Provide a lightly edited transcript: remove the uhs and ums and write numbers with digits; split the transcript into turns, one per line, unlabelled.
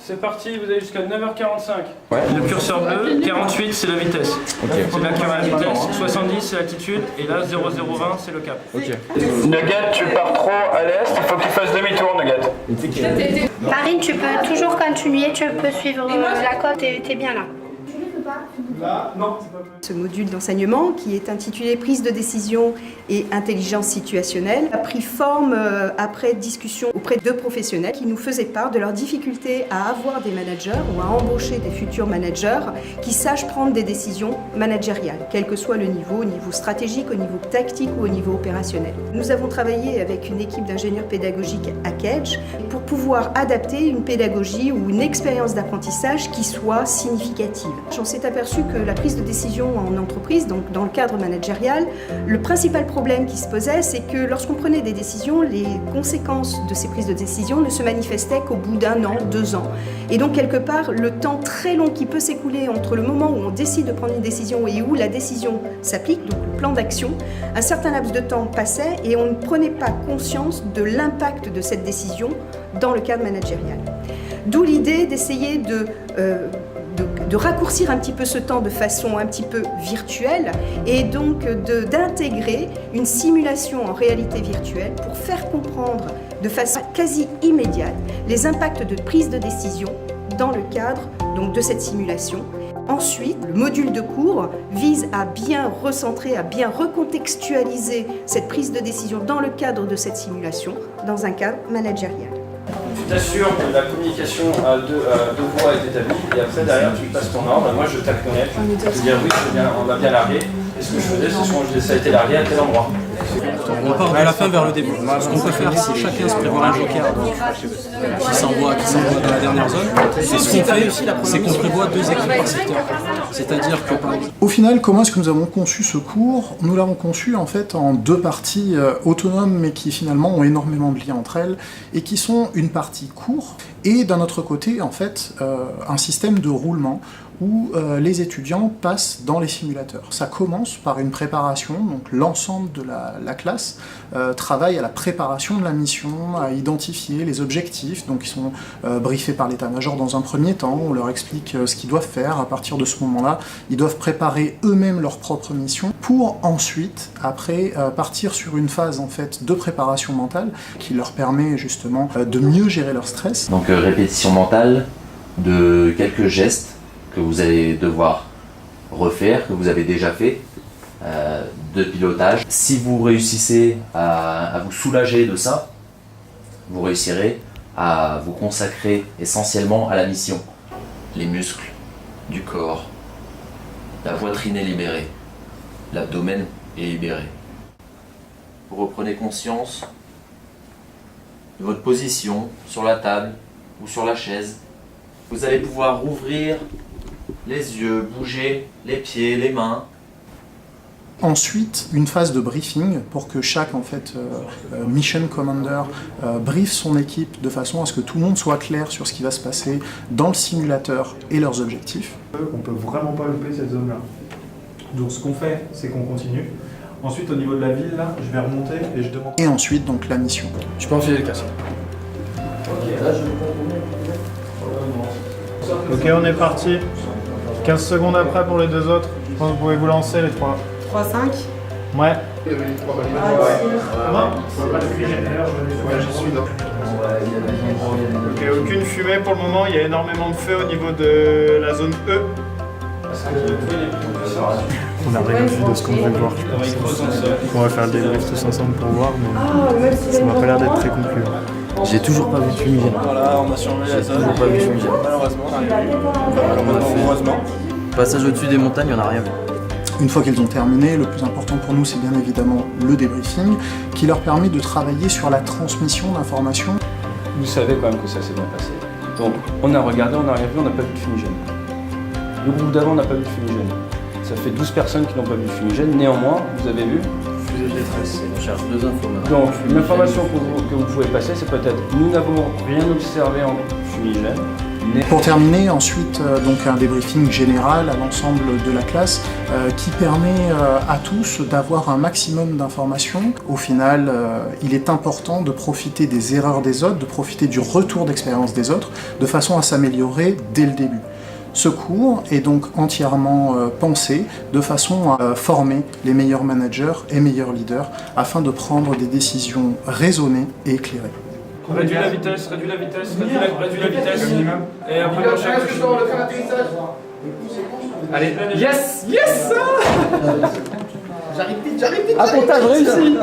C'est parti, vous avez jusqu'à 9h45.
Ouais.
Le curseur bleu, 48 c'est la vitesse.
Okay.
C'est là qu'il y aura la vitesse, 70 c'est l'altitude, et là 0020 c'est le cap.
Ok.
Nugget, tu pars trop à l'est, il faut que tu fasses demi-tour, Nugget.
Marine, tu peux toujours continuer, tu peux suivre la côte, t'es bien là.
Là, non.
Ce module d'enseignement, qui est intitulé Prise de décision et intelligence situationnelle, a pris forme après discussion auprès de professionnels qui nous faisaient part de leurs difficultés à avoir des managers ou à embaucher des futurs managers qui sachent prendre des décisions managériales, quel que soit le niveau, au niveau stratégique, au niveau tactique ou au niveau opérationnel. Nous avons travaillé avec une équipe d'ingénieurs pédagogiques à Kedge pour pouvoir adapter une pédagogie ou une expérience d'apprentissage qui soit significative. On s'est aperçu que la prise de décision en entreprise, donc dans le cadre managérial, le principal problème qui se posait, c'est que lorsqu'on prenait des décisions, les conséquences de ces prises de décision ne se manifestaient qu'au bout d'1 an, 2 ans. Et donc quelque part, le temps très long qui peut s'écouler entre le moment où on décide de prendre une décision et où la décision s'applique, donc le plan d'action, un certain laps de temps passait et on ne prenait pas conscience de l'impact de cette décision dans le cadre managérial. D'où l'idée d'essayer de raccourcir un petit peu ce temps de façon un petit peu virtuelle et donc d'intégrer une simulation en réalité virtuelle pour faire comprendre de façon quasi immédiate les impacts de prise de décision dans le cadre donc, de cette simulation. Ensuite, le module de cours vise à bien recentrer, à bien recontextualiser cette prise de décision dans le cadre de cette simulation, dans un cadre managérial.
Tu t'assures que la communication à deux voix est établie et après derrière tu passes ton ordre. Moi je t'acconnecte, je te dire oui on va bien larguer. Et ce que je faisais c'est que ça a été largué à tel endroit.
On part de la fin vers le début. Ce qu'on peut faire, si chacun se prévoit un joker qui s'envoie dans la dernière zone, et ce qu'on fait, c'est qu'on prévoit 2 équipes par secteur. C'est-à-dire que par exemple...
Au final, comment est-ce que nous avons conçu ce cours? Nous l'avons conçu en fait en 2 parties autonomes mais qui finalement ont énormément de liens entre elles et qui sont une partie cours et d'un autre côté en fait un système de roulement où les étudiants passent dans les simulateurs. Ça commence par une préparation, donc l'ensemble de la classe travaille à la préparation de la mission, à identifier les objectifs, donc ils sont briefés par l'état-major dans un premier temps, on leur explique ce qu'ils doivent faire, à partir de ce moment-là, ils doivent préparer eux-mêmes leur propre mission, pour ensuite, après, partir sur une phase en fait de préparation mentale, qui leur permet justement de mieux gérer leur stress.
Donc répétition mentale de quelques gestes que vous allez devoir refaire, que vous avez déjà fait, de pilotage. Si vous réussissez à vous soulager de ça, vous réussirez à vous consacrer essentiellement à la mission. Les muscles du corps, la poitrine est libérée, l'abdomen est libéré. Vous reprenez conscience de votre position sur la table ou sur la chaise. Vous allez pouvoir ouvrir les yeux, bouger les pieds, les mains.
Ensuite, une phase de briefing pour que chaque en fait, mission commander briefe son équipe de façon à ce que tout le monde soit clair sur ce qui va se passer dans le simulateur et leurs objectifs.
On peut vraiment pas louper cette zone-là. Donc ce qu'on fait, c'est qu'on continue. Ensuite, au niveau de la ville, là, je vais remonter et je demande...
Et ensuite, donc, la mission.
Tu peux enfiler le casque.
Ok, on est parti. 15 secondes après pour les 2 autres. Je pense que vous pouvez vous lancer les 3.
3-5.
Ouais. Ok, aucune fumée pour le moment. Il y a énormément de feu au niveau de la zone E. On a rien vu de ce qu'on devait voir, je pense. On va faire le débrief tous ensemble pour voir, mais ça m'a pas l'air d'être très concluant.
J'ai toujours pas vu de fumigène.
Voilà, on a surveillé la zone.
Toujours pas vu de fumigène.
Malheureusement, on a vu. Heureusement.
Passage au-dessus des montagnes, on n'a rien vu.
Une fois qu'ils ont terminé, le plus important pour nous, c'est bien évidemment le débriefing, qui leur permet de travailler sur la transmission d'informations.
Vous savez quand même que ça s'est bien passé. Donc, on a regardé, on n'a rien vu, on n'a pas vu de fumigène. Le groupe d'avant n'a pas vu de fumigène. Ça fait 12 personnes qui n'ont pas vu de fumigène. Néanmoins, vous avez vu.
Fusée de détresse, on cherche 2 infos.
Donc, l'information que vous pouvez passer, c'est peut-être nous n'avons rien observé en fumigène.
Pour terminer, ensuite, donc un débriefing général à l'ensemble de la classe qui permet à tous d'avoir un maximum d'informations. Au final, il est important de profiter des erreurs des autres, de profiter du retour d'expérience des autres, de façon à s'améliorer dès le début. Ce cours est donc entièrement pensé de façon à former les meilleurs managers et meilleurs leaders afin de prendre des décisions raisonnées et éclairées.
Réduis la vitesse, réduis la vitesse, réduis la vitesse. Et après, dans chaque allez, yes, yes.
J'arrive vite. Appontage réussi.